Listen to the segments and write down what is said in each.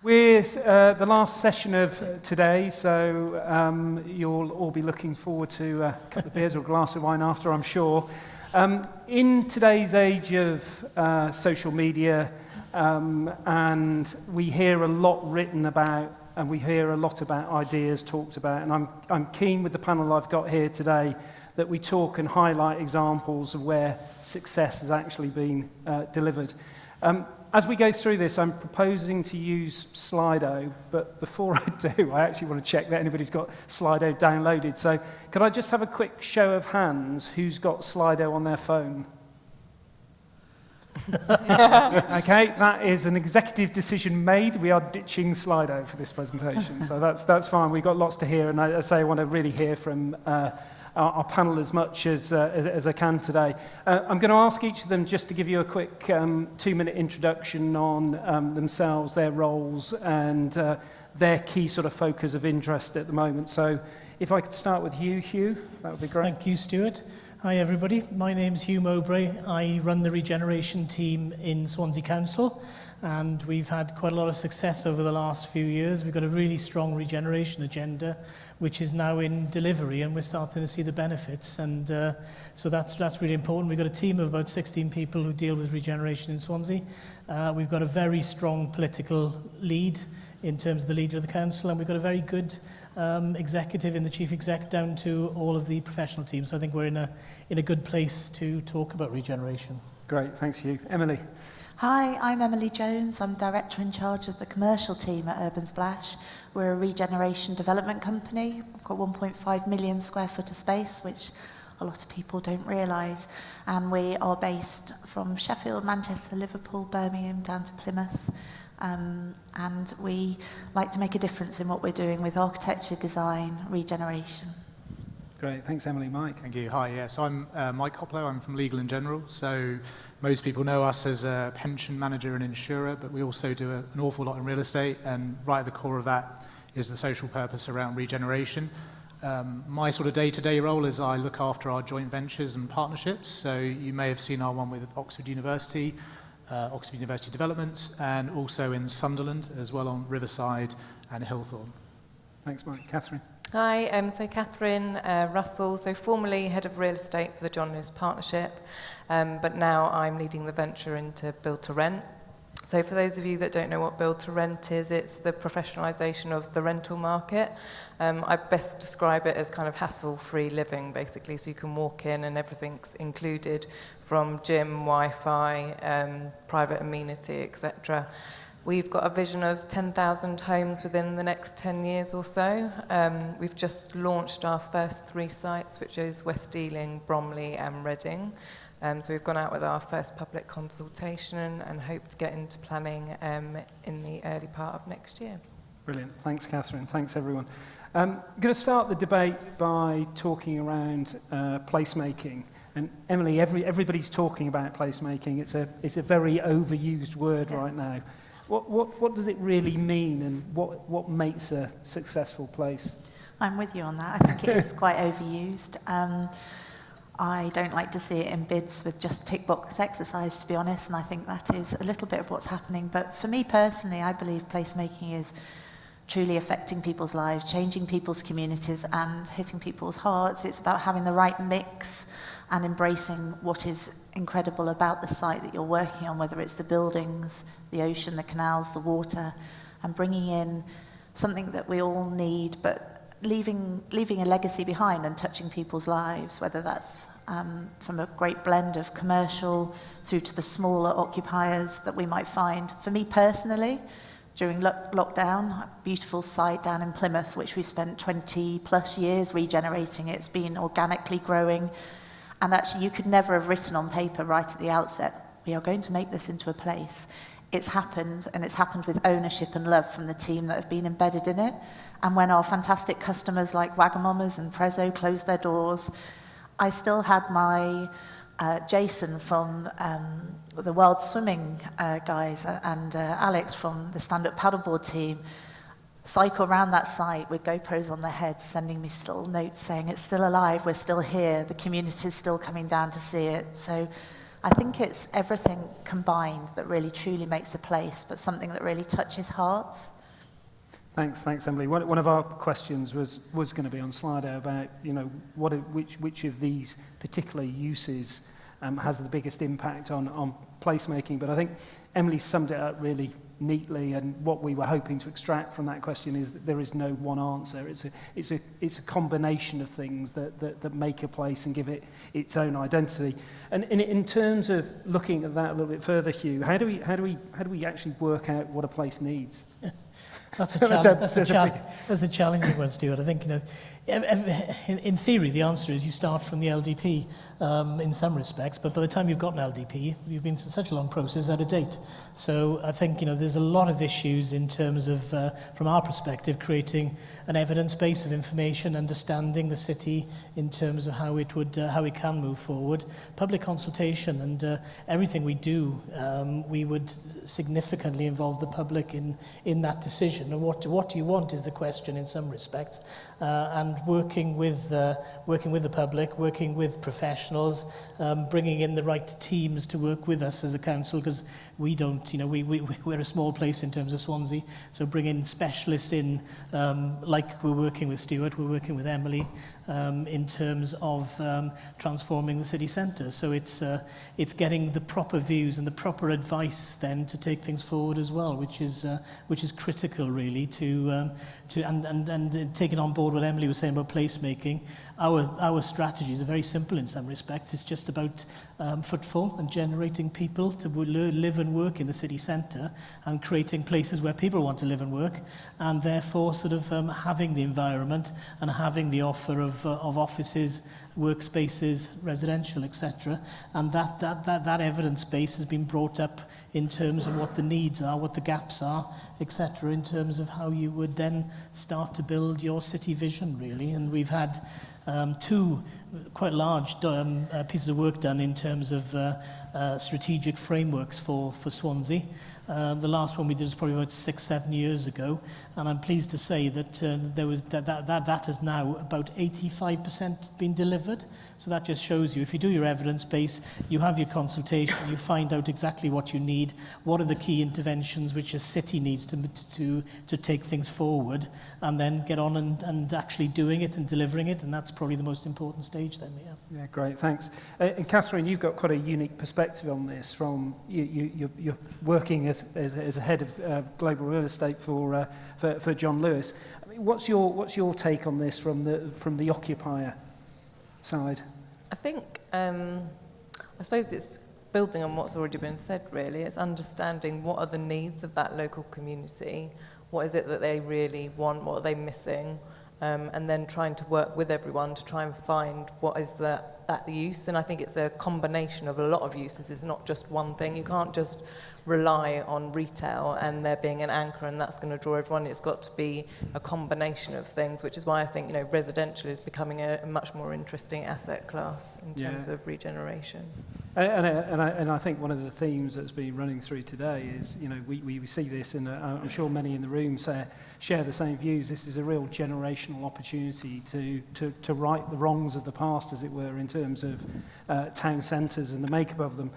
We're the last session of today, so you'll all be looking forward to a couple of beers or a glass of wine after, I'm sure. In today's age of social media, and we hear a lot written about, and we hear a lot about ideas talked about, and I'm keen with the panel I've got here today that we talk and highlight examples of where success has actually been delivered. As we go through this, I'm proposing to use Slido, but before I do, I actually want to check that anybody's got Slido downloaded. So could I just have a quick show of hands who's got Slido on their phone? Okay, that is an executive decision made. We are ditching Slido for this presentation, so that's fine. We've got lots to hear, and I want to really hear from our panel as much as I can today. I'm going to ask each of them just to give you a quick 2-minute introduction on themselves, their roles, and their key sort of focus of interest at the moment. So if I could start with you, Hugh, that would be great. Thank you, Stuart. Hi, everybody. My name's Hugh Mowbray. I run the regeneration team in Swansea Council, and we've had quite a lot of success over the last few years. We've got a really strong regeneration agenda, which is now in delivery, and we're starting to see the benefits. And so that's really important. We've got a team of about 16 people who deal with regeneration in Swansea. We've got a very strong political lead in terms of the leader of the council, and we've got a very good executive in the chief exec down to all of the professional teams. So I think we're in a good place to talk about regeneration. Great, thanks Hugh. Emily. Hi, I'm Emily Jones. I'm Director in charge of the commercial team at Urban Splash. We're a regeneration development company. We've got 1.5 million square foot of space, which a lot of people don't realise. And we are based from Sheffield, Manchester, Liverpool, Birmingham, down to Plymouth. And we like to make a difference in what we're doing with architecture, design, regeneration. Great, thanks Emily. Mike. Thank you. Hi, yes, I'm Mike Hoplow. I'm from Legal & General. So most people know us as a pension manager and insurer, but we also do an awful lot in real estate, and right at the core of that is the social purpose around regeneration. My sort of day-to-day role is I look after our joint ventures and partnerships. So you may have seen our one with Oxford University Development, and also in Sunderland as well on Riverside and Hillthorne. Thanks, Mike. Catherine. Hi, so Catherine Russell, so formerly Head of Real Estate for the John Lewis Partnership, but now I'm leading the venture into Build to Rent. So for those of you that don't know what Build to Rent is, it's the professionalisation of the rental market. I best describe it as kind of hassle-free living, basically, so you can walk in and everything's included, from gym, Wi-Fi, private amenity, etc. We've got a vision of 10,000 homes within the next 10 years or so. We've just launched our first 3 sites, which is West Ealing, Bromley and Reading. So we've gone out with our first public consultation and hope to get into planning in the early part of next year. Brilliant. Thanks, Catherine. Thanks, everyone. I'm going to start the debate by talking around placemaking. And Emily, everybody's talking about placemaking. It's a very overused word right now. What does it really mean, and what makes a successful place? I'm with you on that. I think it is quite overused. I don't like to see it in bids with just tick box exercise, to be honest, and I think that is a little bit of what's happening. But for me personally, I believe placemaking is truly affecting people's lives, changing people's communities and hitting people's hearts. It's about having the right mix and embracing what is incredible about the site that you're working on, whether it's the buildings, the ocean, the canals, the water, and bringing in something that we all need, but leaving a legacy behind and touching people's lives, whether that's from a great blend of commercial through to the smaller occupiers that we might find. For me personally, during lockdown, a beautiful site down in Plymouth, which we spent 20 plus years regenerating. It's been organically growing. And actually, you could never have written on paper right at the outset, we are going to make this into a place. It's happened, and it's happened with ownership and love from the team that have been embedded in it. And when our fantastic customers like Wagamamas and Prezzo closed their doors, I still had my Jason from the World Swimming guys and Alex from the stand-up paddleboard team cycle around that site with GoPros on their heads, sending me little notes saying it's still alive, we're still here, the community's still coming down to see it. So I think it's everything combined that really truly makes a place, but something that really touches hearts. Thanks, Emily. One of our questions was going to be on Slido about, which of these particular uses has the biggest impact on placemaking. But I think Emily summed it up really neatly, and what we were hoping to extract from that question is that there is no one answer. It's a combination of things that make a place and give it its own identity. And in terms of looking at that a little bit further, Hugh, how do we actually work out what a place needs? That's a challenging one, Stuart. I think, in theory, the answer is you start from the LDP in some respects, but by the time you've got an LDP, you've been through such a long process out of date. So I think, there's a lot of issues in terms of, from our perspective, creating an evidence base of information, understanding the city in terms of how it can move forward. Public consultation and everything we do, we would significantly involve the public in that decision. And what do you want is the question in some respects. And working with the public, working with professionals, bringing in the right teams to work with us as a council, because we don't, we're a small place in terms of Swansea, so bringing specialists in, like we're working with Stuart, we're working with Emily, in terms of transforming the city centre. So it's getting the proper views and the proper advice then to take things forward as well, which is critical really to taking on board what Emily was saying about placemaking. Our strategies are very simple in some respects. It's just about footfall and generating people to live and work in the city centre and creating places where people want to live and work, and therefore sort of having the environment and having the offer of offices, workspaces, residential, etc. And that evidence base has been brought up in terms of what the needs are, what the gaps are, etc., in terms of how you would then start to build your city vision, really. And we've had two quite large pieces of work done in terms of strategic frameworks for Swansea. The last one we did was probably about 6-7 years ago, and I'm pleased to say that that has now about 85% been delivered. So that just shows you, if you do your evidence base, you have your consultation, you find out exactly what you need, what are the key interventions which a city needs to take things forward, and then get on and actually doing it and delivering it, and that's probably the most important stage then. Yeah, great, thanks. And Catherine, you've got quite a unique perspective on this. From you're working as a head of global real estate for John Lewis. I mean, what's your take on this from the occupier side? I think I suppose it's building on what's already been said. Really, it's understanding what are the needs of that local community. What is it that they really want? What are they missing? And then trying to work with everyone to try and find what is that use. And I think it's a combination of a lot of uses. It's not just one thing. You can't just rely on retail and there being an anchor and that's going to draw everyone. It's got to be a combination of things, which is why I think residential is becoming a much more interesting asset class in terms of regeneration. And I think one of the themes that's been running through today is, we see this, and I'm sure many in the room share the same views. This is a real generational opportunity to right the wrongs of the past, as it were, in terms of town centres and the makeup of them.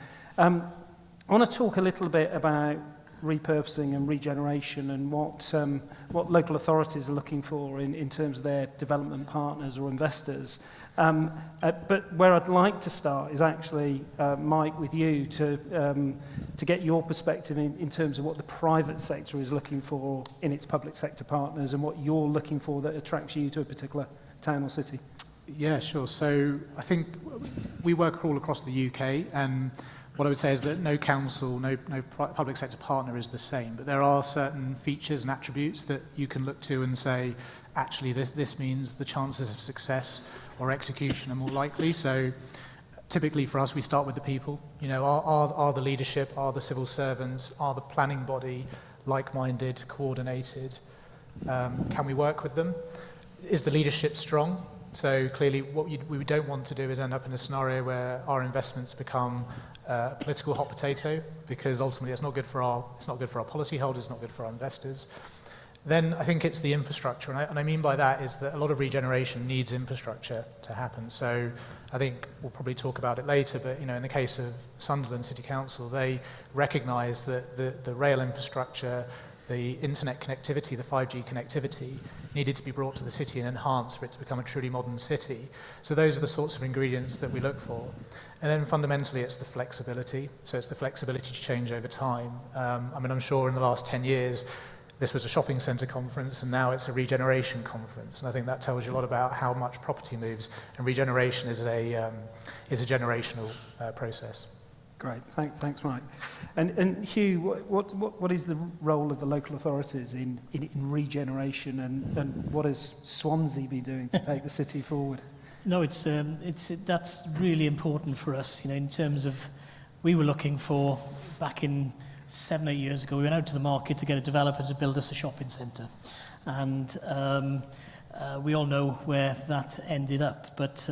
I want to talk a little bit about repurposing and regeneration and what local authorities are looking for in terms of their development partners or investors. But where I'd like to start is actually, Mike, with you to get your perspective in terms of what the private sector is looking for in its public sector partners and what you're looking for that attracts you to a particular town or city. Yeah, sure. So I think we work all across the UK, and what I would say is that no council, no public sector partner is the same, but there are certain features and attributes that you can look to and say, actually, this means the chances of success or execution are more likely. So typically for us, we start with the people. Are the leadership, are the civil servants, are the planning body like-minded, coordinated? Can we work with them? Is the leadership strong? So clearly what we don't want to do is end up in a scenario where our investments become a political hot potato, because ultimately it's not good for our policyholders, it's not good for our investors. Then I think it's the infrastructure, and I mean by that is that a lot of regeneration needs infrastructure to happen. So I think we'll probably talk about it later, but in the case of Sunderland City Council, they recognise that the rail infrastructure, the internet connectivity, the 5G connectivity needed to be brought to the city and enhanced for it to become a truly modern city. So those are the sorts of ingredients that we look for. And then fundamentally it's the flexibility. So it's the flexibility to change over time. I'm sure in the last 10 years, this was a shopping centre conference and now it's a regeneration conference. And I think that tells you a lot about how much property moves. And regeneration is a generational process. Great, thanks, Mike. And Hugh, what is the role of the local authorities in regeneration, and what has Swansea been doing to take the city forward? No, that's really important for us. In terms of, we were looking for back in 7 or 8 years ago, we went out to the market to get a developer to build us a shopping centre, and we all know where that ended up, but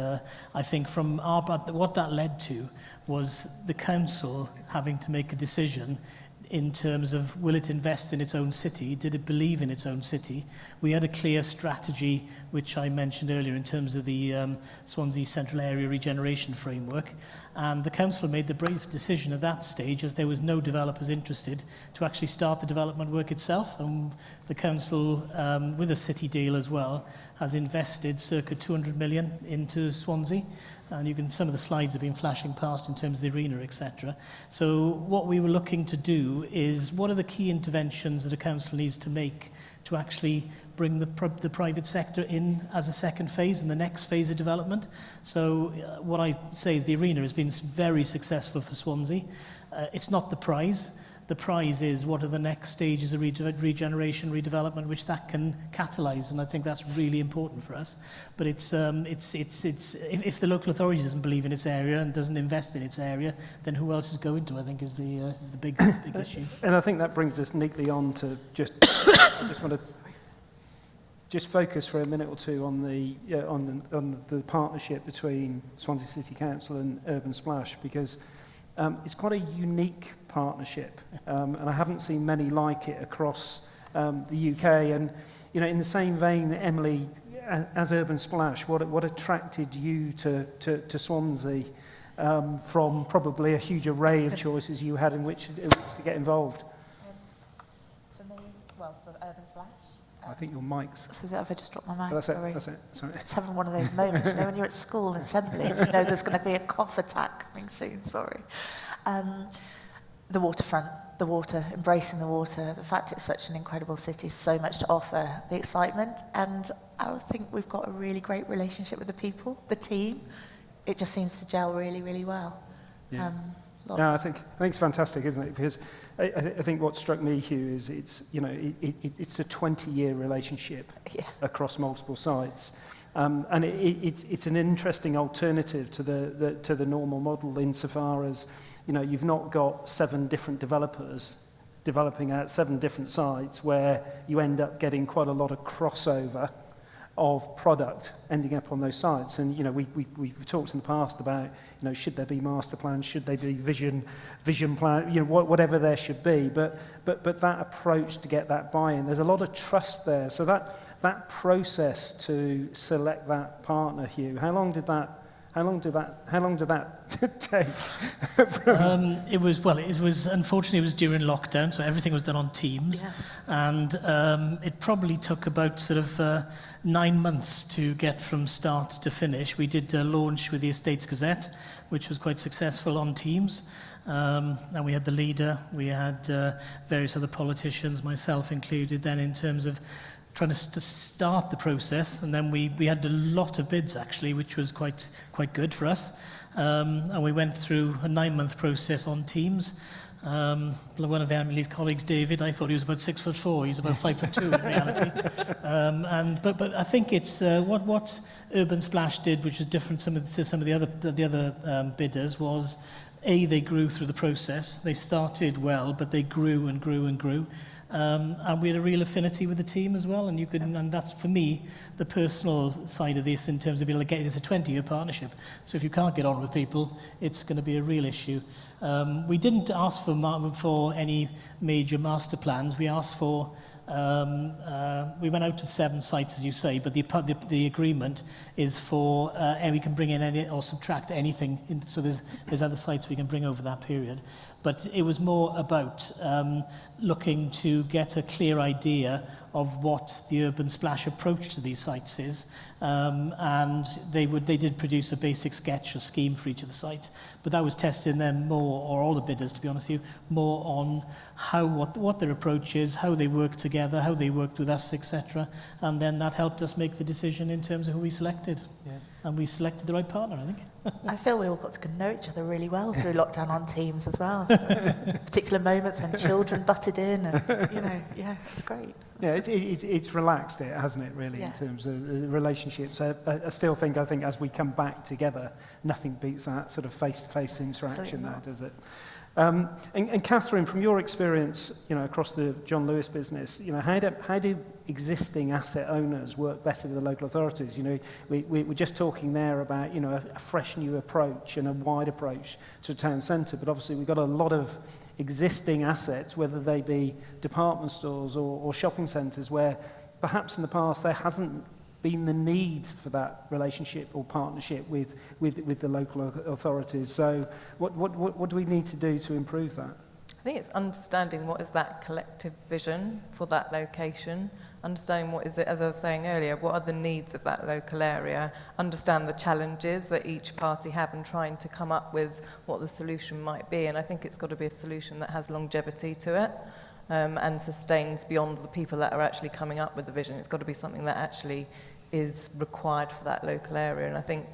I think from what that led to was the council having to make a decision in terms of, will it invest in its own city? Did it believe in its own city? We had a clear strategy, which I mentioned earlier, in terms of the Swansea Central Area Regeneration Framework, and the council made the brave decision at that stage, as there was no developers interested, to actually start the development work itself, and the council, with a city deal as well, has invested circa 200 million into Swansea. And some of the slides have been flashing past in terms of the arena, etc. So what we were looking to do is, what are the key interventions that a council needs to make to actually bring the private sector in as a second phase and the next phase of development? So what I say, the arena has been very successful for Swansea. It's not the prize. The prize is, what are the next stages of regeneration, redevelopment, which that can catalyse, and I think that's really important for us. But if the local authority doesn't believe in its area and doesn't invest in its area, then who else is going to? I think is the big issue. And I think that brings us neatly on to I just want to focus for a minute or two on the partnership between Swansea City Council and Urban Splash, because it's quite a unique partnership, and I haven't seen many like it across the UK. And in the same vein, Emily, as Urban Splash, what attracted you to Swansea from probably a huge array of choices you had in which to get involved? For me, for Urban Splash. I think your mic's... So have I just dropped my mic? That's Sorry. it. Sorry. It's having one of those moments, when you're at school and assembly, there's going to be a cough attack coming soon, sorry. The waterfront, the water, embracing the water, the fact it's such an incredible city, so much to offer, the excitement, and I think we've got a really great relationship with the people, the team. It just seems to gel really, really well. Yeah. I think it's fantastic, isn't it? Because I think what struck me, Hugh, is it's a 20-year relationship across multiple sites, and it's an interesting alternative to the normal model, insofar as you've not got 7 different developers developing at 7 different sites where you end up getting quite a lot of crossover of product ending up on those sites. And we've talked in the past about should there be master plans, should there be vision plan, whatever there should be, but that approach to get that buy-in, there's a lot of trust there. So that process to select that partner, Hugh, how long did that take? It was unfortunately it was during lockdown, so everything was done on Teams, and it probably took about sort of 9 months to get from start to finish. We did a launch with the Estates Gazette, which was quite successful on Teams, and we had the leader, we had various other politicians, myself included, then in terms of trying to start the process, and then we had a lot of bids actually, which was quite good for us, and we went through a 9-month process on Teams. One of Emily's colleagues, David, I thought he was about 6'4", he's about 5'2" in reality. But I think it's what Urban Splash did, which was different to some of the other bidders, was they grew through the process. They started well, but they grew and grew and grew. And we had a real affinity with the team as well, and that's for me the personal side of this, in terms of being able to get it. It's a 20-year partnership, so if you can't get on with people, it's going to be a real issue. We didn't ask for any major master plans. We asked for we went out to 7 sites, as you say, but the agreement is for, and we can bring in any or subtract anything. So there's other sites we can bring over that period. But it was more about looking to get a clear idea of what the urban splash approach to these sites is, and they did produce a basic sketch or scheme for each of the sites, but that was testing them more, or all the bidders, to be honest with you, more on what their approach is, how they work together, how they worked with us, etc. And then that helped us make the decision in terms of who we selected. Yeah. And we selected the right partner, I think. I feel we all got to know each other really well through lockdown on Teams as well. Particular moments when children butted in, and it's great. Yeah, it's relaxed it, hasn't it, really, in terms of the relationships. I still think as we come back together, nothing beats that sort of face-to-face interaction now, does it? And Catherine, from your experience, across the John Lewis business, how do existing asset owners work better with the local authorities? We're just talking there about, a fresh new approach and a wide approach to town centre, but obviously we've got a lot of existing assets, whether they be department stores or shopping centres, where perhaps in the past there hasn't been the need for that relationship or partnership with the local authorities. So what do we need to do to improve that? I think it's understanding what is that collective vision for that location, understanding what is it, as I was saying earlier, what are the needs of that local area, understand the challenges that each party have and trying to come up with what the solution might be. And I think it's got to be a solution that has longevity to it and sustains beyond the people that are actually coming up with the vision. It's got to be something that actually is required for that local area. And I think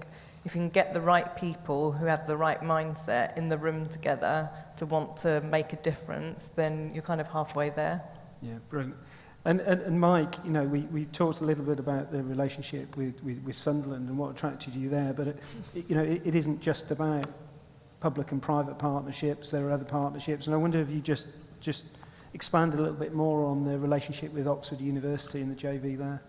if you can get the right people who have the right mindset in the room together to want to make a difference, then you're kind of halfway there. Yeah, brilliant. And Mike, we talked a little bit about the relationship with Sunderland and what attracted you there, but it isn't just about public and private partnerships. There are other partnerships, and I wonder if you just expand a little bit more on the relationship with Oxford University and the JV there.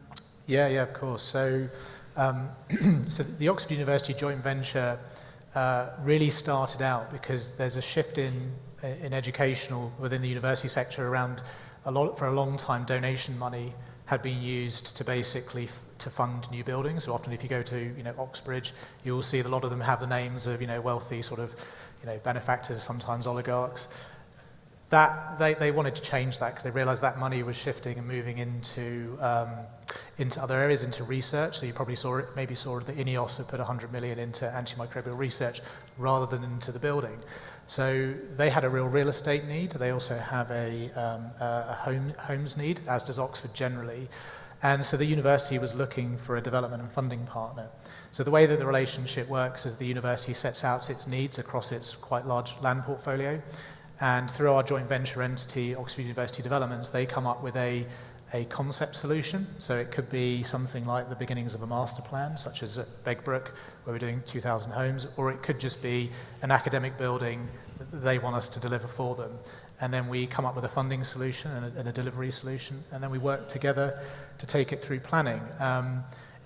Yeah, of course. So the Oxford University joint venture really started out because there's a shift in educational within the university sector around for a long time. Donation money had been used to basically to fund new buildings. So often, if you go to Oxbridge, you will see that a lot of them have the names of wealthy sort of benefactors, sometimes oligarchs. That they wanted to change that because they realised that money was shifting and moving into other areas, into research. So you probably saw that INEOS had put 100 million into antimicrobial research rather than into the building. So they had a real real estate need. They also have a homes need, as does Oxford generally. And so the university was looking for a development and funding partner. So the way that the relationship works is the university sets out its needs across its quite large land portfolio. And through our joint venture entity, Oxford University Developments, they come up with a concept solution. So it could be something like the beginnings of a master plan, such as at Begbrook, where we're doing 2,000 homes, or it could just be an academic building that they want us to deliver for them. And then we come up with a funding solution and a delivery solution, and then we work together to take it through planning.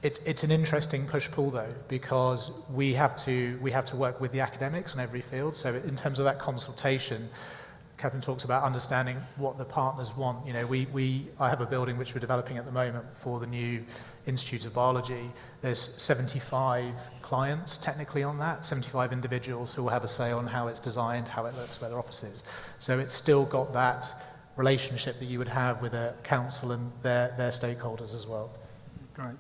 It's an interesting push-pull though, because we have to work with the academics in every field. So in terms of that consultation, Catherine talks about understanding what the partners want. I have a building which we're developing at the moment for the new Institute of Biology. There's 75 clients technically on that, 75 individuals who will have a say on how it's designed, how it looks, where their office is. So it's still got that relationship that you would have with a council and their stakeholders as well. Great.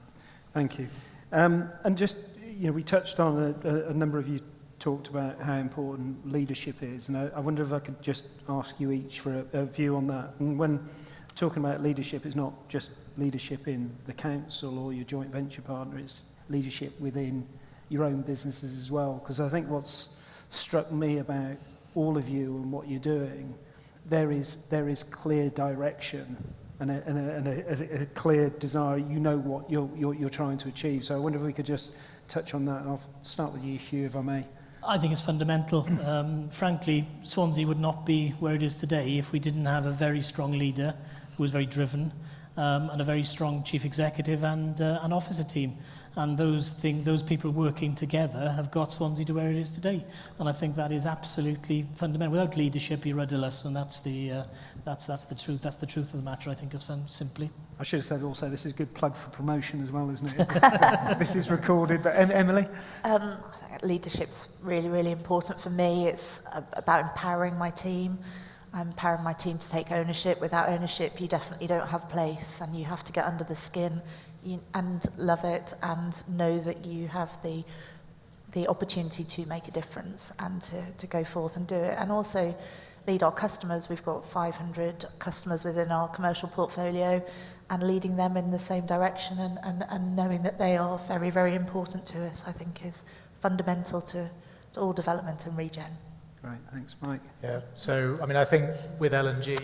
Thank you. And just, we touched on, a number of you talked about how important leadership is, and I wonder if I could just ask you each for a view on that. And when talking about leadership, it's not just leadership in the council or your joint venture partner, it's leadership within your own businesses as well. Because I think what's struck me about all of you and what you're doing, there is clear direction and a clear desire. You know what you're trying to achieve. So I wonder if we could just touch on that. And I'll start with you, Hugh, if I may. I think it's fundamental. Frankly, Swansea would not be where it is today if we didn't have a very strong leader who was very driven and a very strong chief executive and an officer team. And those people working together have got Swansea to where it is today. And I think that is absolutely fundamental. Without leadership, you're rudderless, and that's the truth. That's the truth of the matter, I think, is simply. I should have said also this is a good plug for promotion as well, isn't it? This is recorded. But Emily? I think leadership's really, really important for me. It's about empowering my team. Empowering my team to take ownership. Without ownership, you definitely don't have a place, and you have to get under the skin and love it and know that you have the opportunity to make a difference and to go forth and do it. And also lead our customers. We've got 500 customers within our commercial portfolio, and leading them in the same direction and knowing that they are very, very important to us, I think, is fundamental to all development and regen. Great, thanks, Mike. Yeah, so, I mean, I think with L&G,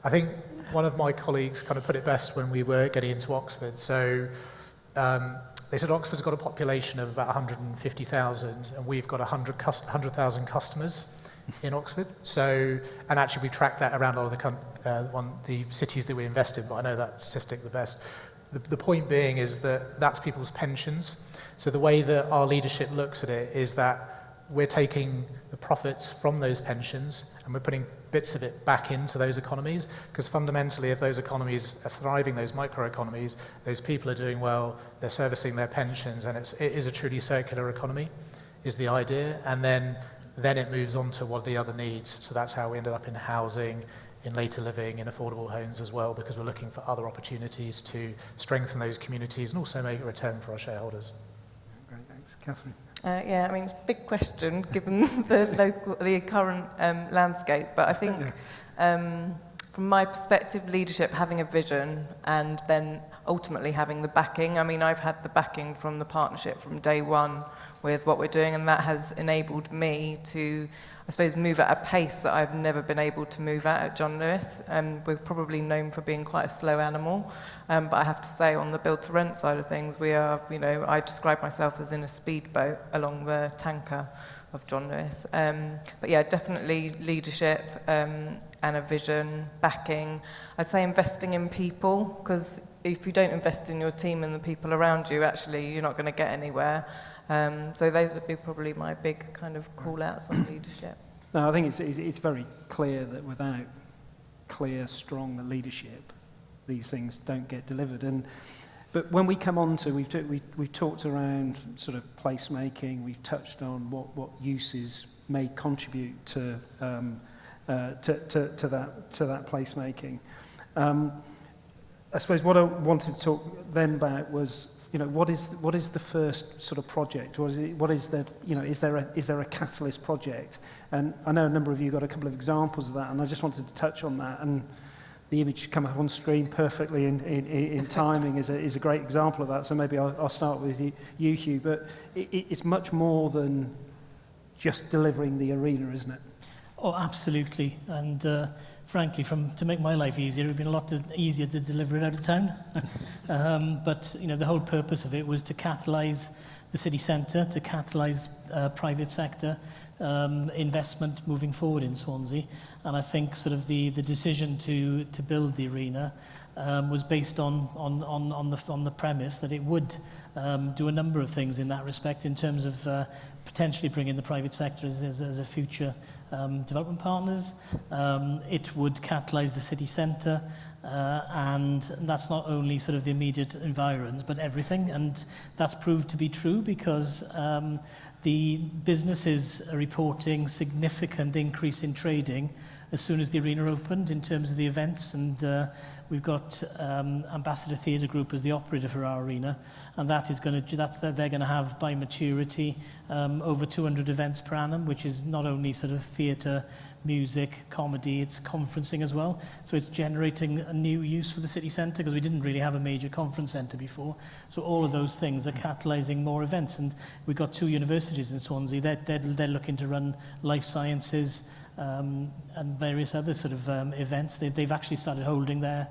I think one of my colleagues kind of put it best when we were getting into Oxford. So they said Oxford's got a population of about 150,000, and we've got 100,000 customers in Oxford. So, and actually we tracked that around all the cities that we invest in, but I know that statistic the best. The point being is that that's people's pensions. So the way that our leadership looks at it is that we're taking the profits from those pensions and we're putting bits of it back into those economies, because fundamentally if those economies are thriving, those microeconomies, those people are doing well, they're servicing their pensions, and it is a truly circular economy is the idea. And then it moves on to what are the other needs. So that's how we ended up in housing, in later living, in affordable homes as well, because we're looking for other opportunities to strengthen those communities and also make a return for our shareholders. Great, thanks. Catherine? Yeah, I mean, it's a big question given the current landscape, but I think from my perspective, leadership, having a vision and then ultimately having the backing. I mean, I've had the backing from the partnership from day one with what we're doing, and that has enabled me to, I suppose, move at a pace that I've never been able to move at John Lewis. We're probably known for being quite a slow animal, but I have to say on the build to rent side of things, we are, I describe myself as in a speedboat along the tanker of John Lewis. But yeah, definitely leadership and a vision, backing. I'd say investing in people, because if you don't invest in your team and the people around you, actually you're not going to get anywhere. So those would be probably my big kind of call-outs on leadership. No, I think it's very clear that without clear, strong leadership, these things don't get delivered. But when we come on to, we've talked around sort of placemaking, we've touched on what uses may contribute to that placemaking. I suppose what I wanted to talk then about was, what is the first sort of project? What is the is there a catalyst project? And I know a number of you got a couple of examples of that, and I just wanted to touch on that. And the image come up on screen perfectly in timing is a great example of that. So maybe I'll start with you, Hugh. But it's much more than just delivering the arena, isn't it? Oh, absolutely. And frankly, to make my life easier, it would have been a lot easier to deliver it out of town. But the whole purpose of it was to catalyse the city centre, to catalyse private sector investment moving forward in Swansea. And I think sort of the decision to build the arena was based on the premise that it would do a number of things in that respect, in terms of potentially bringing the private sector as a future development partners. It would catalyse the city centre, and that's not only sort of the immediate environs, but everything. And that's proved to be true, because the businesses are reporting significant increase in trading as soon as the arena opened in terms of the events. And we've got Ambassador Theatre Group as the operator for our arena, and they're going to have by maturity over 200 events per annum, which is not only sort of theatre, music, comedy, it's conferencing as well. So it's generating a new use for the city centre, because we didn't really have a major conference centre before. So all of those things are catalysing more events. And we've got 2 universities in Swansea. They're looking to run life sciences and various other sort of events. They've actually started holding their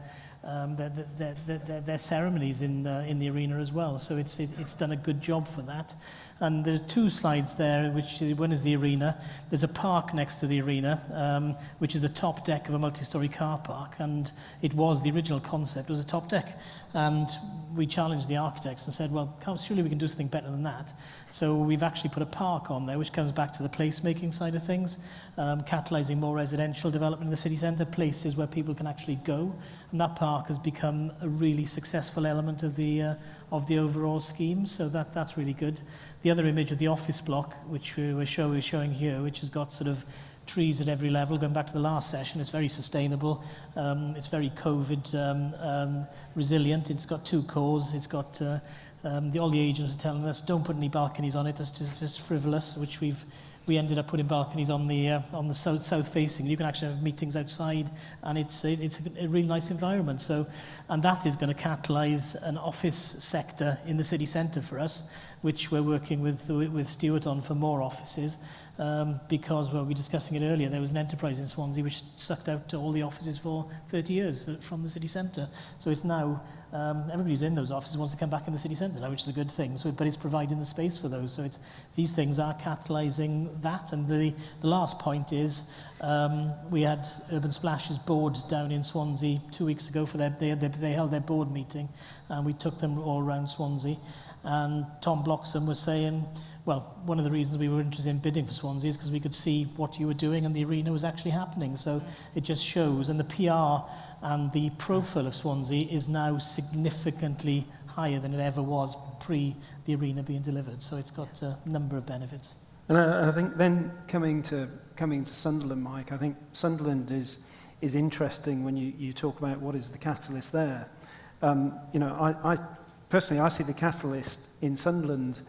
ceremonies in the arena as well. So it's done a good job for that. And there are two slides there, which one is the arena. There's a park next to the arena, which is the top deck of a multi-storey car park, and it was, the original concept was a top deck. And we challenged the architects and said, well, surely we can do something better than that. So we've actually put a park on there, which comes back to the placemaking side of things, catalysing more residential development in the city centre, places where people can actually go. And that park has become a really successful element of the overall scheme, so that's really good. The other image of the office block, which we're showing here, which has got sort of trees at every level, going back to the last session, it's very sustainable, it's very COVID resilient, it's got two cores, it's got, all the agents are telling us, don't put any balconies on it, that's just frivolous, which we ended up putting balconies on the south facing. You can actually have meetings outside, and it's a really nice environment. So, and that is going to catalyse an office sector in the city centre for us, which we're working with Stuart on for more offices, because well, we were discussing it earlier. There was an enterprise in Swansea which sucked out all the offices for 30 years from the city centre. So it's now everybody's in those offices wants to come back in the city centre now, which is a good thing. So, but it's providing the space for those. So these things are catalysing that. And the last point is we had Urban Splash's board down in Swansea 2 weeks ago for they held their board meeting, and we took them all around Swansea. And Tom Bloxham was saying, well, one of the reasons we were interested in bidding for Swansea is because we could see what you were doing and the arena was actually happening. So it just shows, and the PR and the profile of Swansea is now significantly higher than it ever was pre the arena being delivered. So it's got a number of benefits. And I think then coming to Sunderland, Mike, I think Sunderland is interesting when you talk about what is the catalyst there. I personally, I see the catalyst in Sunderland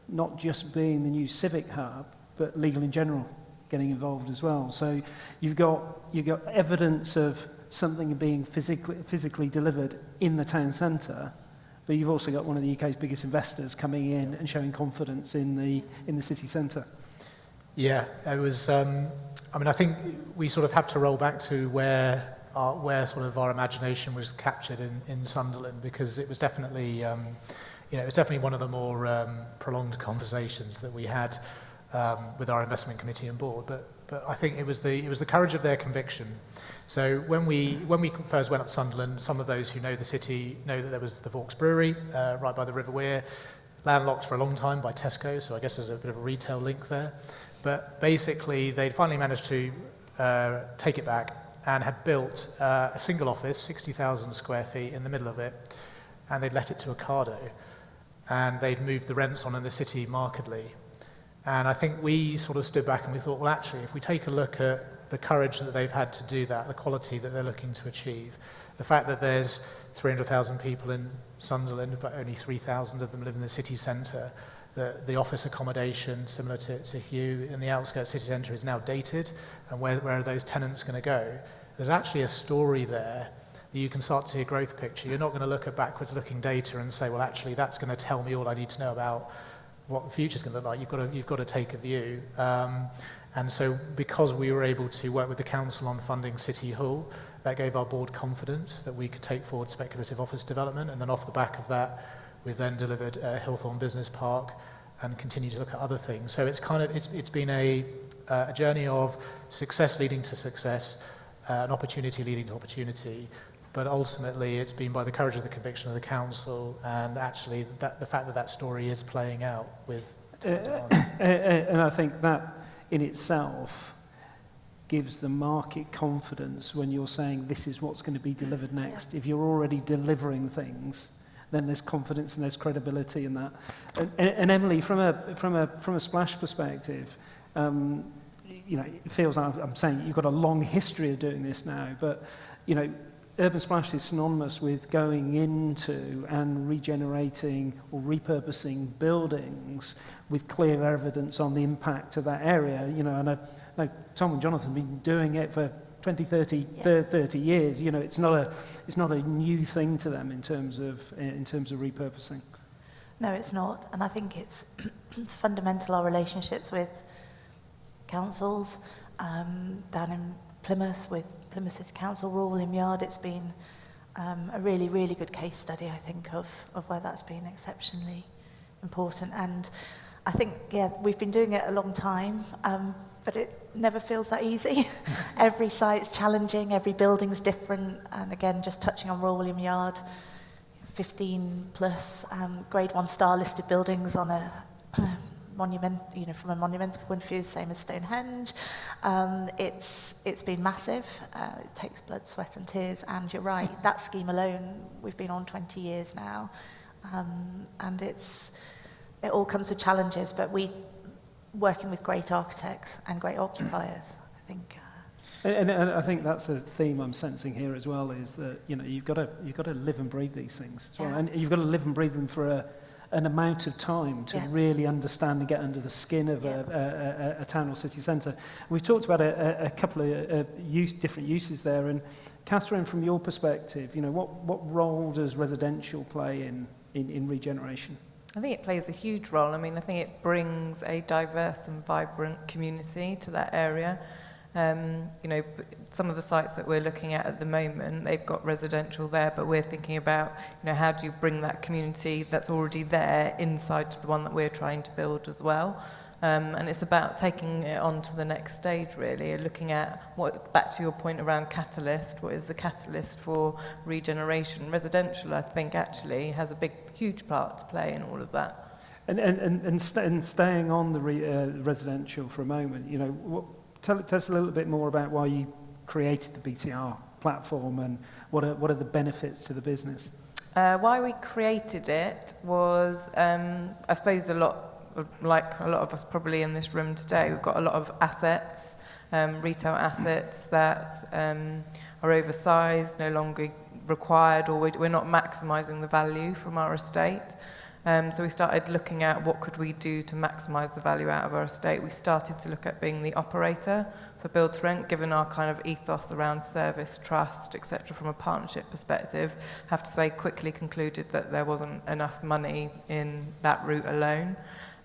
not just being the new civic hub, but legal in general getting involved as well. So you've got evidence of something being physically delivered in the town centre, but you've also got one of the UK's biggest investors coming in and showing confidence in the city centre. Yeah, it was. I think we sort of have to roll back to where sort of our imagination was captured in Sunderland, because it was definitely, it was definitely one of the more prolonged conversations that we had with our investment committee and board. But I think it was the courage of their conviction. So when we first went up Sunderland, some of those who know the city know that there was the Vaux Brewery right by the River Wear, landlocked for a long time by Tesco. So I guess there's a bit of a retail link there. But basically, they'd finally managed to take it back and had built a single office, 60,000 square feet in the middle of it, and they'd let it to Ocado, and they'd moved the rents on in the city markedly. And I think we sort of stood back and we thought, well, actually, if we take a look at the courage that they've had to do that, the quality that they're looking to achieve, the fact that there's 300,000 people in Sunderland, but only 3,000 of them live in the city centre, the office accommodation, similar to Hugh, in the outskirts city centre is now dated, and where are those tenants going to go? There's actually a story there that you can start to see a growth picture. You're not going to look at backwards-looking data and say, well, actually, that's going to tell me all I need to know about what the future's going to look like. You've got to take a view. And so because we were able to work with the council on funding City Hall, that gave our board confidence that we could take forward speculative office development, and then off the back of that, we've then delivered Hillthorne Business Park and continue to look at other things. So it's been a journey of success leading to success, an opportunity leading to opportunity, but ultimately it's been by the courage of the conviction of the council, and actually the fact that story is playing out with and I think that in itself gives the market confidence when you're saying this is what's going to be delivered next. Yeah. If you're already delivering things, then there's confidence and there's credibility in that. And Emily, from a Splash perspective, it feels like I'm saying you've got a long history of doing this now, but Urban Splash is synonymous with going into and regenerating or repurposing buildings with clear evidence on the impact of that area. And I know Tom and Jonathan have been doing it for 20, 30 years. It's not a new thing to them in terms of repurposing. No, it's not. And I think it's fundamental, our relationships with councils down in Plymouth, with Plymouth City Council, Royal William Yard. It's been a really, really good case study, I think, of where that's been exceptionally important. And I think, yeah, we've been doing it a long time, but it never feels that easy. Every site's challenging, every building's different, and again, just touching on Royal William Yard, 15 plus grade 1 star listed buildings on a monument, from a monumental point of view, same as Stonehenge. It's been massive. It takes blood, sweat and tears, and you're right, that scheme alone, we've been on 20 years now, and it all comes with challenges, but working with great architects and great occupiers, I think. And I think that's the theme I'm sensing here as well, is that you've got to live and breathe these things as well, Yeah. and you've got to live and breathe them for an amount of time to really understand and get under the skin of a town or city centre. We've talked about a couple of different uses there, and Catherine, from your perspective, what role does residential play in regeneration? I think it plays a huge role. I mean, I think it brings a diverse and vibrant community to that area. Some of the sites that we're looking at the moment, they've got residential there, but we're thinking about, how do you bring that community that's already there inside to the one that we're trying to build as well. And it's about taking it on to the next stage, really, looking at back to your point around catalyst, what is the catalyst for regeneration? Residential, I think, actually has a huge part to play in all of that. And staying on the residential for a moment, tell us a little bit more about why you created the BTR platform and what are the benefits to the business? Why we created it was, I suppose, like a lot of us probably in this room today, we've got a lot of assets, retail assets that are oversized, no longer required, or we're not maximising the value from our estate. So we started looking at what could we do to maximise the value out of our estate. We started to look at being the operator for build to rent, given our kind of ethos around service, trust, etc. from a partnership perspective. I have to say, quickly concluded that there wasn't enough money in that route alone.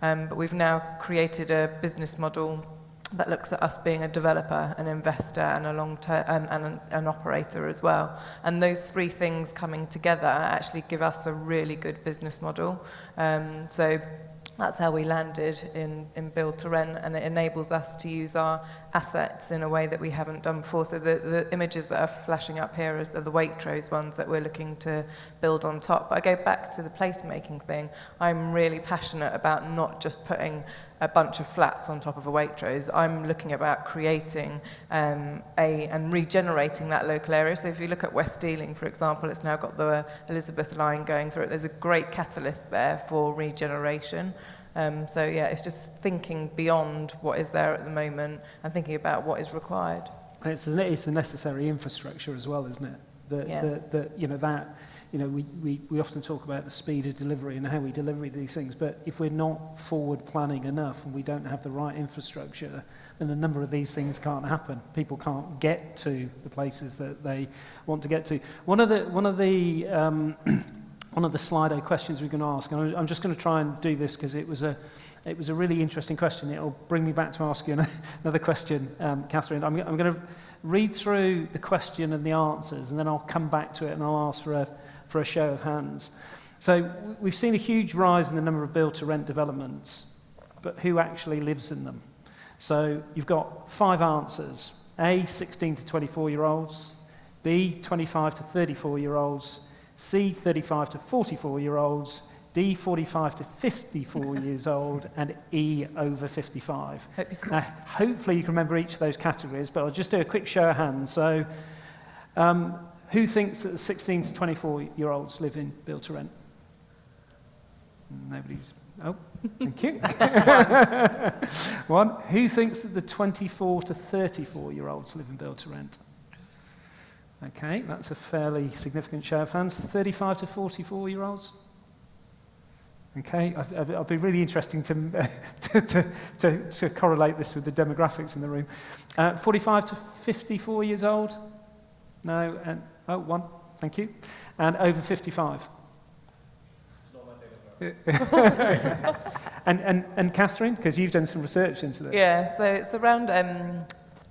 But we've now created a business model that looks at us being a developer, an investor, and a long-term and an operator as well. And those three things coming together actually give us a really good business model. So that's how we landed in build to rent, and it enables us to use our assets in a way that we haven't done before. So the images that are flashing up here are the Waitrose ones that we're looking to build on top. But I go back to the placemaking thing. I'm really passionate about not just putting a bunch of flats on top of a Waitrose. I'm looking about creating and regenerating that local area. So if you look at West Ealing, for example, it's now got the Elizabeth line going through it. There's a great catalyst there for regeneration. So yeah, it's just thinking beyond what is there at the moment and thinking about what is required. And it's the necessary infrastructure as well, isn't it? We often talk about the speed of delivery and how we deliver these things, but if we're not forward planning enough and we don't have the right infrastructure, then a number of these things can't happen. People can't get to the places that they want to get to. One of the Slido questions we're going to ask, and I'm just going to try and do this because it was a really interesting question. It'll bring me back to ask you another question, Catherine. I'm going to read through the question and the answers, and then I'll come back to it and I'll ask for a show of hands. So we've seen a huge rise in the number of build-to-rent developments, but who actually lives in them? So you've got 5 answers. A, 16 to 24-year-olds. B, 25 to 34-year-olds. C, 35 to 44-year-olds. D, 45 to 54 years old. And E, over 55. Now, hopefully you can remember each of those categories, but I'll just do a quick show of hands. So who thinks that the 16 to 24-year-olds live in build-to-rent? Nobody's... Oh, thank you. One. Who thinks that the 24 to 34-year-olds live in build-to-rent? Okay, that's a fairly significant show of hands. 35 to 44-year-olds? Okay, I'll be really interesting to correlate this with the demographics in the room. 45 to 54 years old? No, and one, thank you. And over 55? And Catherine, because you've done some research into this. Yeah, so it's around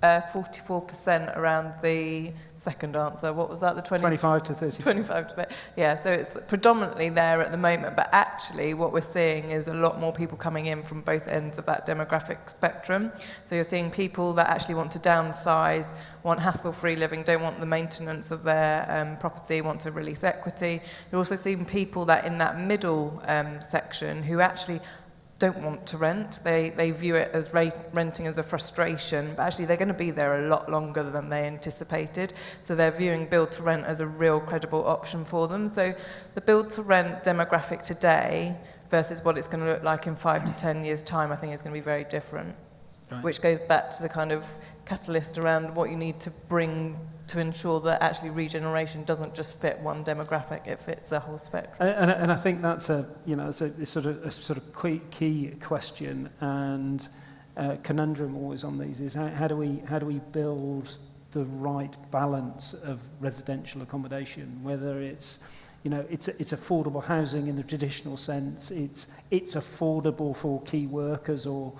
44% around the second answer. What was that? The 25 to 30. 25 to 30. Yeah, so it's predominantly there at the moment, but actually what we're seeing is a lot more people coming in from both ends of that demographic spectrum. So you're seeing people that actually want to downsize, want hassle-free living, don't want the maintenance of their property, want to release equity. You're also seeing people that in that middle section who actually don't want to rent. They view it as renting as a frustration, but actually they're going to be there a lot longer than they anticipated. So they're viewing build to rent as a real credible option for them. So the build to rent demographic today versus what it's going to look like in 5 to 10 years' time, I think is going to be very different. Right. Which goes back to the kind of catalyst around what you need to bring to ensure that actually regeneration doesn't just fit one demographic, it fits a whole spectrum. And I think that's a sort of key question and conundrum always on these is how do we build the right balance of residential accommodation, whether it's it's affordable housing in the traditional sense, it's affordable for key workers or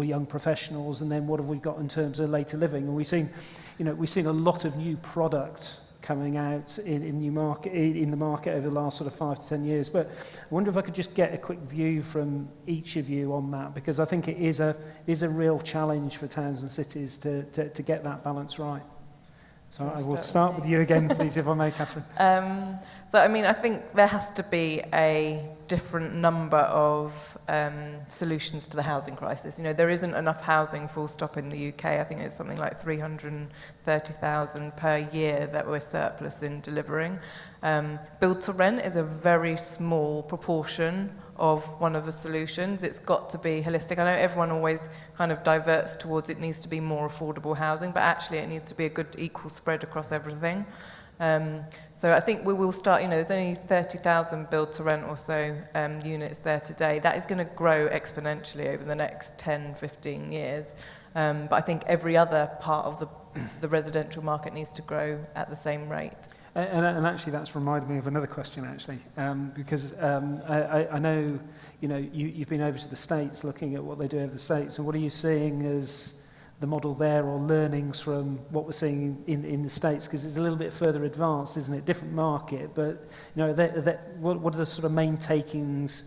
young professionals, and then what have we got in terms of later living? And we've seen a lot of new product coming out in the market over the last sort of 5 to 10 years. But I wonder if I could just get a quick view from each of you on that, because I think it is a real challenge for towns and cities to get that balance right. So I will start with you again, please, if I may, Catherine. So, I mean, I think there has to be a different number of solutions to the housing crisis. There isn't enough housing full stop in the UK. I think it's something like 330,000 per year that we're surplus in delivering. Build to rent is a very small proportion of one of the solutions. It's got to be holistic. I know everyone always kind of diverts towards it needs to be more affordable housing, but actually it needs to be a good equal spread across everything. So I think we will start, there's only 30,000 build to rent or so units there today. That is going to grow exponentially over the next 10, 15 years. But I think every other part of the residential market needs to grow at the same rate. And actually that's reminded me of another question actually, because I know you've been over to the States looking at what they do over the States, and what are you seeing as the model there or learnings from what we're seeing in the States, because it's a little bit further advanced, isn't it? Different market, but what are the sort of main takings?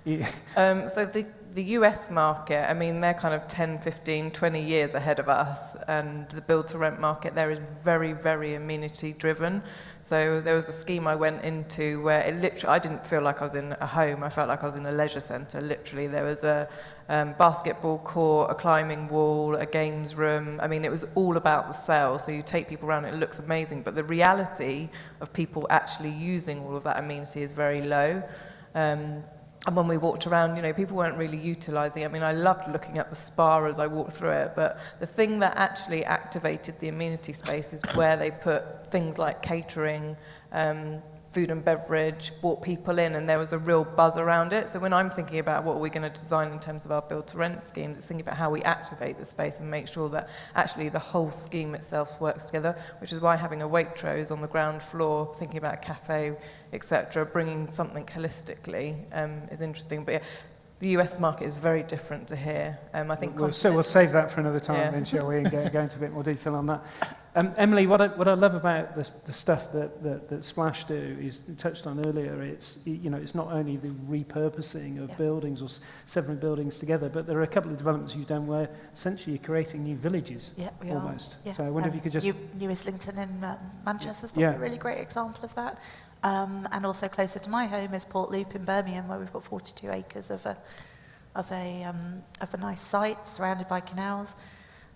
So the US market, I mean, they're kind of 10, 15, 20 years ahead of us, and the build-to-rent market there is very, very amenity-driven. So there was a scheme I went into where I didn't feel like I was in a home, I felt like I was in a leisure centre. Literally, there was a basketball court, a climbing wall, a games room. I mean, it was all about the sale, so you take people around, it looks amazing, but the reality of people actually using all of that amenity is very low. And when we walked around, people weren't really utilising it. I mean, I loved looking at the spa as I walked through it, but the thing that actually activated the amenity space is where they put things like catering, food and beverage, brought people in, and there was a real buzz around it. So when I'm thinking about what we're going to design in terms of our build-to-rent schemes, it's thinking about how we activate the space and make sure that actually the whole scheme itself works together, which is why having a Waitrose on the ground floor, thinking about a cafe, etc., bringing something holistically is interesting. But yeah, the US market is very different to here. I think we'll save that for another time, then, shall we, and go into a bit more detail on that. Emily, what I love about the stuff that Splash do is, you touched on earlier, it's not only the repurposing of buildings or severing buildings together, but there are a couple of developments you've done where essentially you're creating new villages, almost. Yeah. So I wonder if you could just... New Islington in Manchester is probably a really great example of that. And also closer to my home is Port Loop in Birmingham, where we've got 42 acres of a nice site surrounded by canals,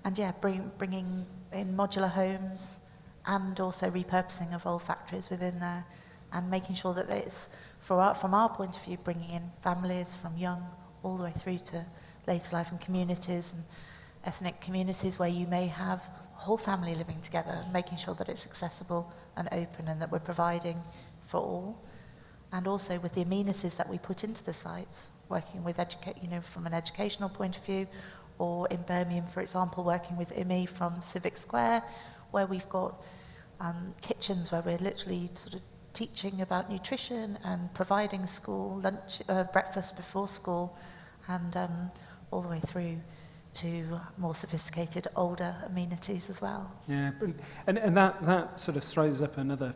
and bringing in modular homes and also repurposing of old factories within there, and making sure that it's from our point of view bringing in families from young all the way through to later life, and communities and ethnic communities where you may have a whole family living together, making sure that it's accessible and open and that we're providing for all. And also with the amenities that we put into the sites, working with from an educational point of view, or in Birmingham, for example, working with IMI from Civic Square, where we've got kitchens where we're literally sort of teaching about nutrition and providing school lunch, breakfast before school, and all the way through to more sophisticated, older amenities as well. Yeah, and that sort of throws up another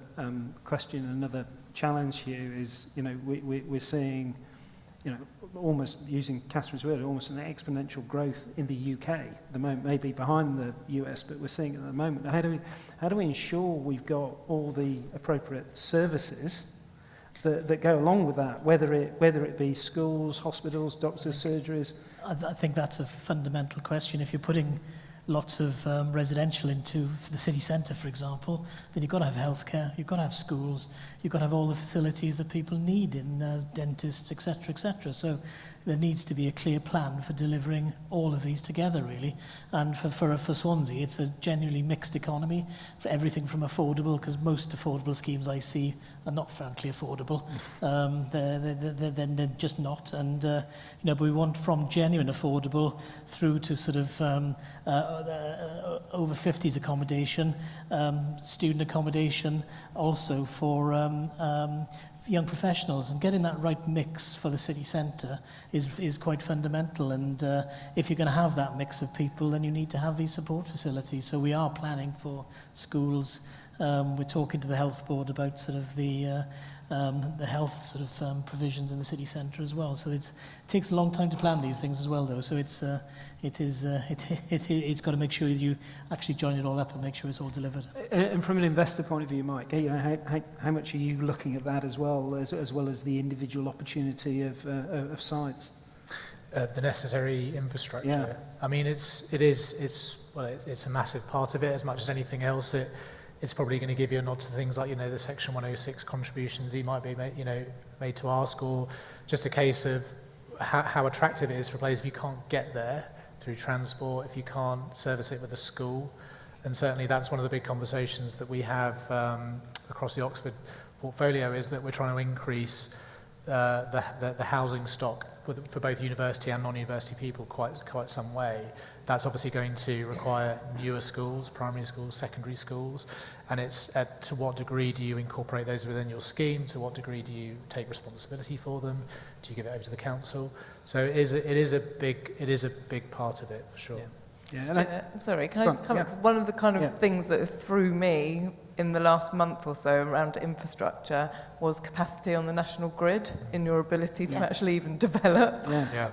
question, another challenge here is, we're seeing, almost using Catherine's word, almost an exponential growth in the UK at the moment, maybe behind the US, but we're seeing it at the moment. How do we ensure we've got all the appropriate services that go along with that, whether it be schools, hospitals, doctors, surgeries? I think that's a fundamental question. If you're putting lots of residential into the city centre, for example, then you've got to have healthcare, you've got to have schools, you've got to have all the facilities that people need in dentists, etc., etc. So there needs to be a clear plan for delivering all of these together, really. And for Swansea, it's a genuinely mixed economy, for everything from affordable, because most affordable schemes I see are not frankly affordable. They're just not. And but we want from genuine affordable through to sort of over 50s accommodation, student accommodation, also for young professionals, and getting that right mix for the city centre is quite fundamental. And if you're going to have that mix of people, then you need to have these support facilities. So we are planning for schools. We're talking to the health board about sort of the health sort of provisions in the city centre as well. So it takes a long time to plan these things as well, though. So it's got to make sure you actually join it all up and make sure it's all delivered. And from an investor point of view, Mike, how much are you looking at that as well as the individual opportunity of sites? The necessary infrastructure. Yeah. I mean, it's a massive part of it as much as anything else. It's probably going to give you a nod to things like, the Section 106 contributions you might be made to ask, or just a case of how attractive it is for players if you can't get there through transport, if you can't service it with a school. And certainly that's one of the big conversations that we have across the Oxford portfolio, is that we're trying to increase the housing stock for both university and non-university people quite some way. That's obviously going to require newer schools, primary schools, secondary schools, and it's to what degree do you incorporate those within your scheme? To what degree do you take responsibility for them? Do you give it over to the council? So it is a big part of it for sure. Yeah. Stuart, sorry, can I just come? One of the kind of things that threw me in the last month or so around infrastructure was capacity on the national grid in your ability to actually even develop.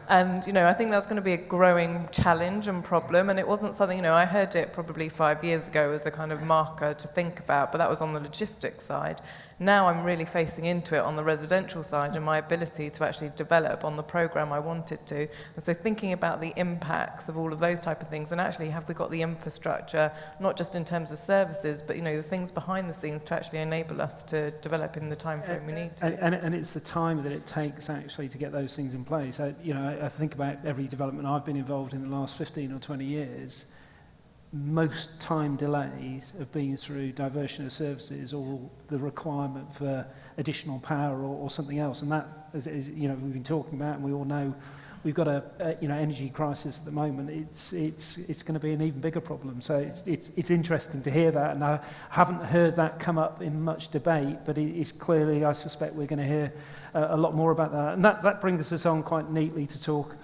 And, I think that's going to be a growing challenge and problem. And it wasn't something, I heard it probably 5 years ago as a kind of marker to think about, but that was on the logistics side. Now I'm really facing into it on the residential side and my ability to actually develop on the programme I wanted to. And so thinking about the impacts of all of those type of things, and actually have we got the infrastructure, not just in terms of services, but, the things behind the scenes to actually enable us to develop in the time frame we need to. And it's the time that it takes actually to get those things in place. I think about every development I've been involved in the last 15 or 20 years. Most time delays have been through diversion of services or the requirement for additional power or something else. And that, is we've been talking about, and we all know we've got a energy crisis at the moment. It's going to be an even bigger problem. So it's interesting to hear that, and I haven't heard that come up in much debate, but it's clearly, I suspect we're going to hear a lot more about that. And that brings us on quite neatly to talk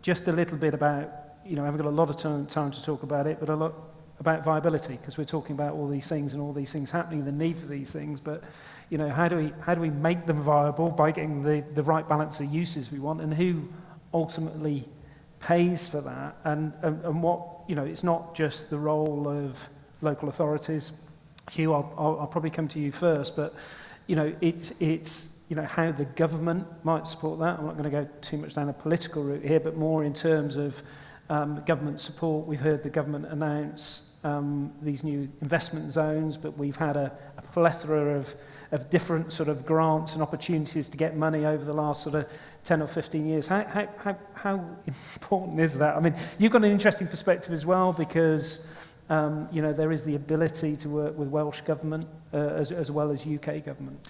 just a little bit about, I haven't got a lot of time to talk about it, but a lot about viability, because we're talking about all these things and all these things happening, the need for these things, but how do we make them viable by getting the right balance of uses we want, and who ultimately pays for that, and what, it's not just the role of local authorities. Hugh, I'll probably come to you first, but it's how the government might support that. I'm not going to go too much down a political route here, but more in terms of government support. We've heard the government announce these new investment zones, but we've had a plethora of different sort of grants and opportunities to get money over the last sort of 10 or 15 years. How important is that? I mean, you've got an interesting perspective as well, because there is the ability to work with Welsh government as well as UK government.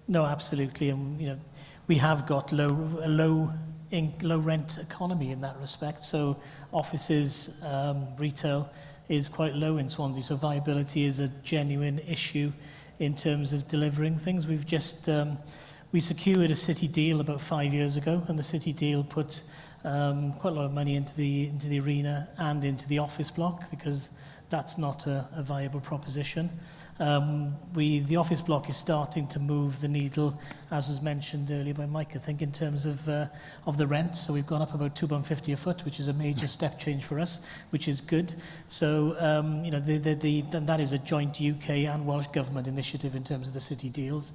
No, absolutely, and we have got a low rent economy in that respect. So offices, retail is quite low in Swansea. So viability is a genuine issue in terms of delivering things. We've just we secured a city deal about 5 years ago, and the city deal put quite a lot of money into the arena and into the office block, because that's not a viable proposition. The office block is starting to move the needle, as was mentioned earlier by Mike, I think, in terms of the rent. So we've gone up about £2.50 a foot, which is a major step change for us, which is good. So that is a joint UK and Welsh Government initiative in terms of the city deals.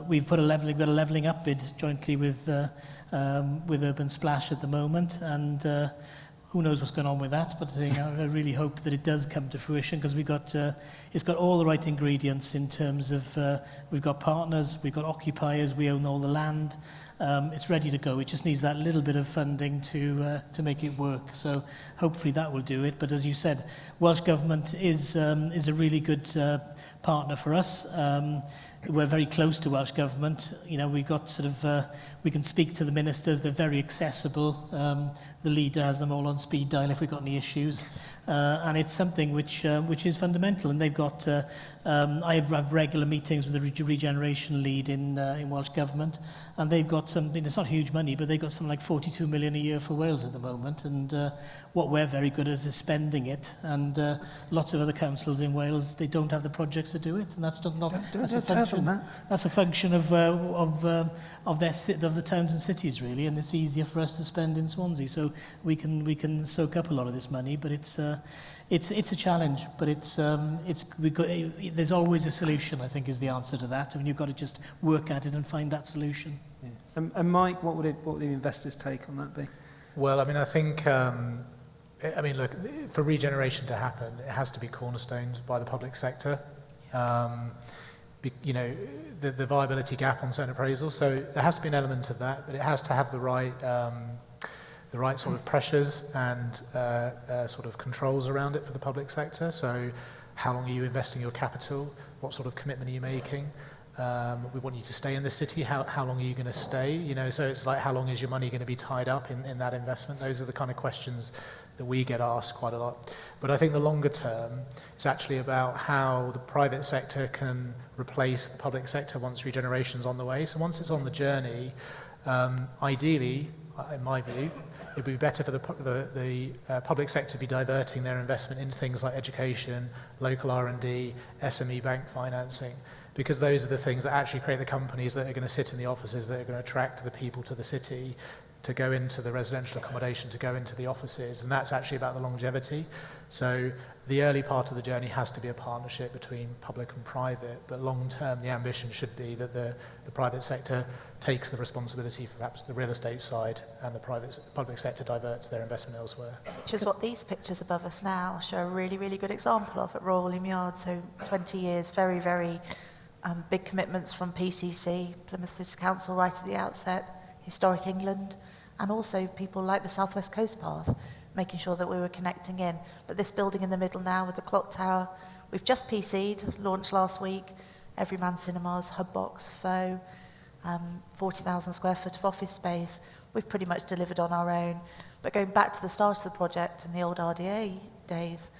We've got a levelling up bid jointly with Urban Splash at the moment, and who knows what's going on with that, but I really hope that it does come to fruition, because it's got all the right ingredients in terms of we've got partners, we've got occupiers, we own all the land. It's ready to go. It just needs that little bit of funding to make it work. So hopefully that will do it. But as you said, Welsh Government is a really good partner for us. We're very close to Welsh Government. We've got we can speak to the ministers. They're very accessible. The leader has them all on speed dial if we've got any issues. And it's something which is fundamental. And they've got, I have regular meetings with the regeneration lead in Welsh Government, and they've got something, it's not huge money, but they've got something like 42 million a year for Wales at the moment. And what we're very good at is spending it. And lots of other councils in Wales, they don't have the projects to do it. And that's a function of the towns and cities, really. And it's easier for us to spend in Swansea. So we can soak up a lot of this money, but it's a challenge, but there's always a solution, I think, is the answer to that. I mean, you've got to just work at it and find that solution. Yeah. And Mike, what would the investors' take on that be? Well, I mean, I think, look, for regeneration to happen, it has to be cornerstoned by the public sector. The viability gap on certain appraisals, so there has to be an element of that, but it has to have the right sort of pressures and sort of controls around it for the public sector. So how long are you investing your capital? What sort of commitment are you making? We want you to stay in the city. How long are you going to stay? So it's like, how long is your money going to be tied up in that investment? Those are the kind of questions that we get asked quite a lot. But I think the longer term is actually about how the private sector can replace the public sector once regeneration's on the way. So once it's on the journey, ideally, in my view, it would be better for the public sector to be diverting their investment into things like education, local R&D, SME bank financing, because those are the things that actually create the companies that are going to sit in the offices, that are going to attract the people to the city, to go into the residential accommodation, to go into the offices, and that's actually about the longevity. So the early part of the journey has to be a partnership between public and private, but long term the ambition should be that the private sector takes the responsibility for perhaps the real estate side, and the public sector diverts their investment elsewhere. Which is what these pictures above us now show a really, really good example of at Royal William Yard. So 20 years, very, very big commitments from PCC, Plymouth City Council right at the outset, Historic England, and also people like the South West Coast Path, making sure that we were connecting in. But this building in the middle now with the clock tower, we've just PC'd, launched last week, Everyman Cinemas, Hubbox, Faux, 40,000 square foot of office space. We've pretty much delivered on our own. But going back to the start of the project in the old RDA days,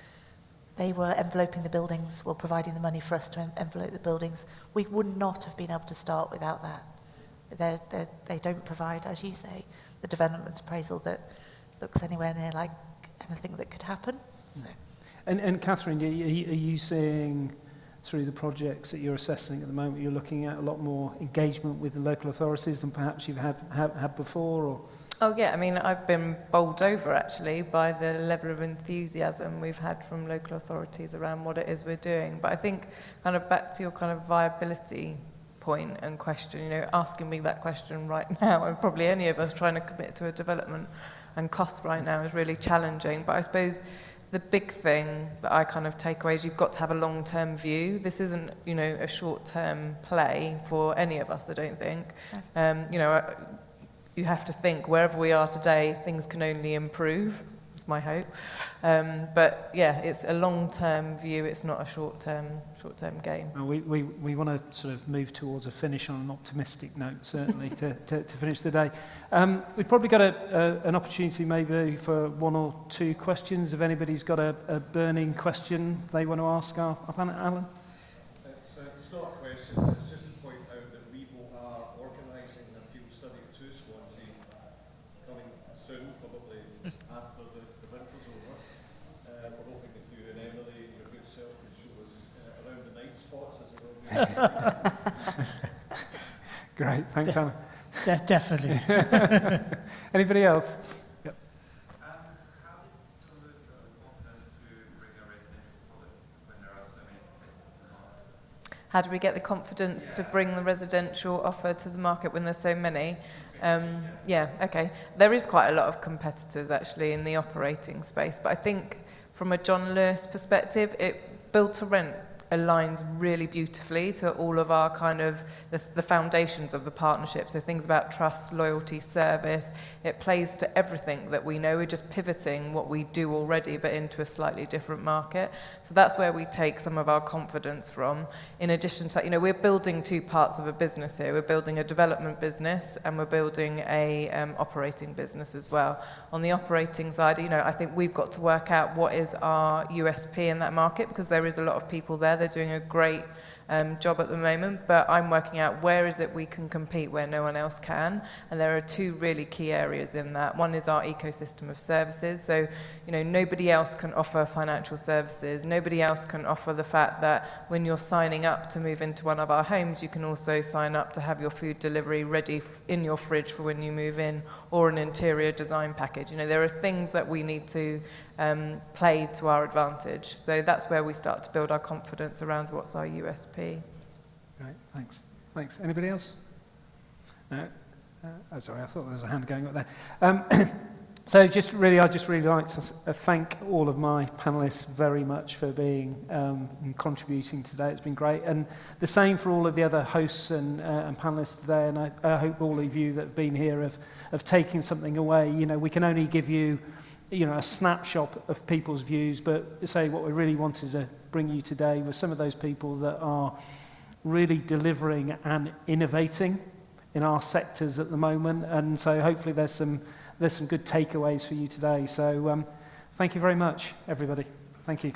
they were enveloping the buildings, or providing the money for us to envelope the buildings. We would not have been able to start without that. They don't provide, as you say, the development appraisal that looks anywhere near like anything that could happen. So. And Catherine, are you seeing through the projects that you're assessing at the moment, you're looking at a lot more engagement with the local authorities than perhaps you've had before? Or? Oh yeah, I mean, I've been bowled over actually by the level of enthusiasm we've had from local authorities around what it is we're doing. But I think kind of back to your kind of viability point and question, asking me that question right now, and probably any of us trying to commit to a development and costs right now is really challenging. But I suppose the big thing that I kind of take away is you've got to have a long-term view. This isn't, a short-term play for any of us, I don't think. You have to think wherever we are today, things can only improve. That's my hope. But yeah, it's a long-term view. It's not a short-term game. Well, we want to sort of move towards a finish on an optimistic note, certainly, to finish the day. We've probably got an opportunity maybe for one or two questions. If anybody's got a burning question they want to ask our panel, Alan? It's not a question. It's just to point out that REVO are organising a field study to Swansea coming soon, probably after the winter's over. We're hoping that you and Emily, your good self, can show us around the night spots as it will be. Great, thanks, Alan. Definitely. Anybody else? Yep. How did you lose the confidence to bring a residential product when there are so many competitors in the market? How do we get the confidence to bring the residential offer to the market when there's so many? Okay. There is quite a lot of competitors actually in the operating space, but I think from a John Lewis perspective, build to rent aligns really beautifully to all of our kind of the foundations of the partnership. So things about trust, loyalty, service, it plays to everything that we know. We're just pivoting what we do already, but into a slightly different market. So that's where we take some of our confidence from. In addition to that, we're building two parts of a business here. We're building a development business and we're building a operating business as well. On the operating side, I think we've got to work out what is our USP in that market, because there is a lot of people there. They're doing a great job at the moment, but I'm working out where is it we can compete where no one else can, and there are two really key areas in that. One is our ecosystem of services. So nobody else can offer financial services, nobody else can offer the fact that when you're signing up to move into one of our homes, you can also sign up to have your food delivery ready in your fridge for when you move in, or an interior design package. There are things that we need to play to our advantage. So that's where we start to build our confidence around what's our USP. Great, thanks. Anybody else? No? Sorry, I thought there was a hand going up there. So I'd just really like to thank all of my panellists very much for being and contributing today. It's been great. And the same for all of the other hosts and panellists today. And I hope all of you that have been here have taken something away. We can only give you a snapshot of people's views, but say what we really wanted to bring you today was some of those people that are really delivering and innovating in our sectors at the moment. And so hopefully there's some good takeaways for you today. So thank you very much, everybody. Thank you.